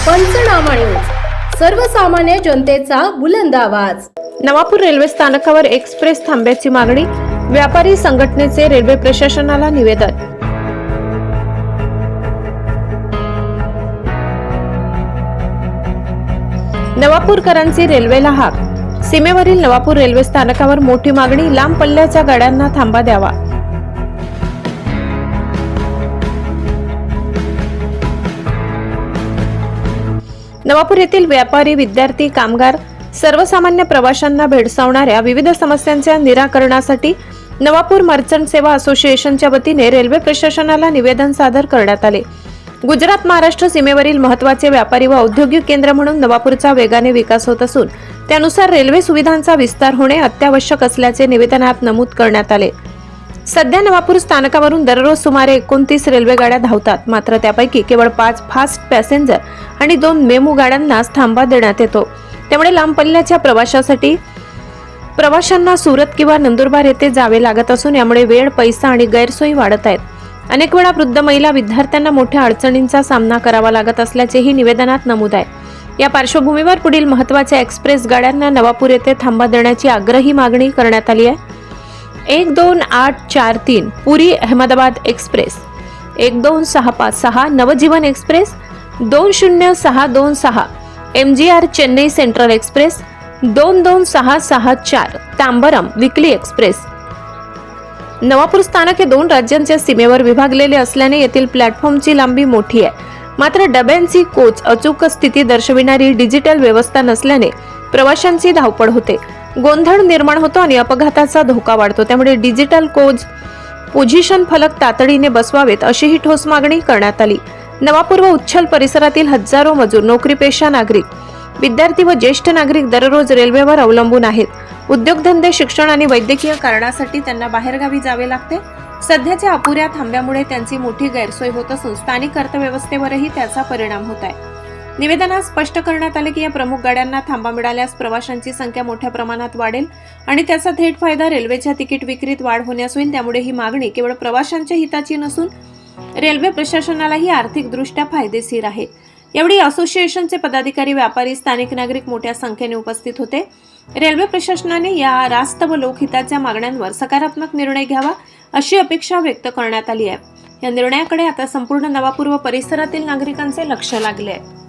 पंचनामा न्यूज, सर्वसामान्य जनतेचा बुलंद आवाज। नवापूर रेल्वे स्थानकावर एक्सप्रेस थांब्याची मागणी, व्यापारी संघटनेचे रेल्वे प्रशासनाला निवेदन। नवापूरकरांची रेल्वेला हाक, सीमेवरील नवापूर रेल्वे स्थानकावर मोठी मागणी, लांब पल्ल्याच्या गाड्यांना थांबा द्यावा। नवापूर येथील व्यापारी, विद्यार्थी, कामगार, सर्वसामान्य प्रवाशांना भेडसावणाऱ्या विविध समस्यांच्या निराकरणासाठी नवापूर मर्चंट सेवा असोसिएशनच्या वतीने रेल्वे प्रशासनाला निवेदन सादर करण्यात आले। गुजरात महाराष्ट्र सीमेवरील महत्त्वाचे व्यापारी व औद्योगिक केंद्र म्हणून नवापूरचा वेगाने विकास होत असून त्यानुसार रेल्वे सुविधांचा विस्तार होणे अत्यावश्यक असल्याचे निवेदनात नमूद करण्यात आले। सध्या नवापूर स्थानकावरून दररोज सुमारे 29 रेल्वे गाड्या धावतात, मात्र त्यापैकी केवळ 5 फास्ट पॅसेंजर आणि 2 मेमू गाड्यांनाच थांबा देण्यात येतो। त्यामुळे लांब पल्ल्याच्या प्रवाशांना सुरत किंवा नंदुरबार येथे जावे लागत असून यामुळे वेळ, पैसा आणि गैरसोयी वाढत आहेत। अनेक वेळा वृद्ध महिला, विद्यार्थ्यांना मोठ्या अडचणींचा सामना करावा लागत असल्याचेही निवेदनात नमूद आहे। या पार्श्वभूमीवर पुढील महत्त्वाच्या एक्सप्रेस गाड्यांना नवापूर येथे थांबा देण्याची आग्रही मागणी करण्यात आली आहे। 12843 Puri Ahmedabad express, 12656 Navjivan express, 20626 MGR Chennai central express, 22664 Tambaram weekly express. Navapur स्थानक हे 2 राज्यांच्या सीमेवर विभागलेले असल्याने येथील प्लॅटफॉर्मची लांबी मोठी आहे, मात्र डब्यांची कोच अचूक स्थिती दर्शविणारी डिजिटल व्यवस्था नसल्याने प्रवाशांची धावपळ होते, गोंधळ निर्माण होतो आणि अपघाताचा धोका वाढतो। त्यामुळे डिजिटल कोच पोझिशन फलक तातडीने बसवावेत अशी ही ठोस मागणी करण्यात आली। नवापूर व उच्छल परिसरातील हजारो मजूर, नोकरीपेशा नागरिक, विद्यार्थी व ज्येष्ठ नागरिक दररोज रेल्वेवर अवलंबून आहेत। उद्योगधंदे, शिक्षण आणि वैद्यकीय कारणासाठी त्यांना बाहेरगावी जावे लागते। सध्याच्या अपुऱ्या थांब्यामुळे त्यांची मोठी गैरसोय होत असून स्थानिक अर्थव्यवस्थेवरही त्याचा परिणाम होत आहे। निवेदनात स्पष्ट करण्यात आले की या प्रमुख गाड्यांना थांबा मिळाल्यास प्रवाशांची संख्या मोठ्या प्रमाणात वाढेल आणि त्याचा थेट फायदा रेल्वेच्या तिकीट विक्रीत वाढ होण्यास होईल। त्यामुळे ही मागणी केवळ प्रवाशांच्या हिताची नसून रेल्वे प्रशासनालाही आर्थिकदृष्ट्या फायदेशीर आहे। यावेळी असोसिएशनचे पदाधिकारी, व्यापारी, स्थानिक नागरिक मोठ्या संख्येने उपस्थित होते। रेल्वे प्रशासनाने या रास्त व लोकहिताच्या मागण्यांवर सकारात्मक निर्णय घ्यावा अशी अपेक्षा व्यक्त करण्यात आली आहे। या निर्णयाकडे आता संपूर्ण नवापूर व परिसरातील नागरिकांचे लक्ष लागले आहे।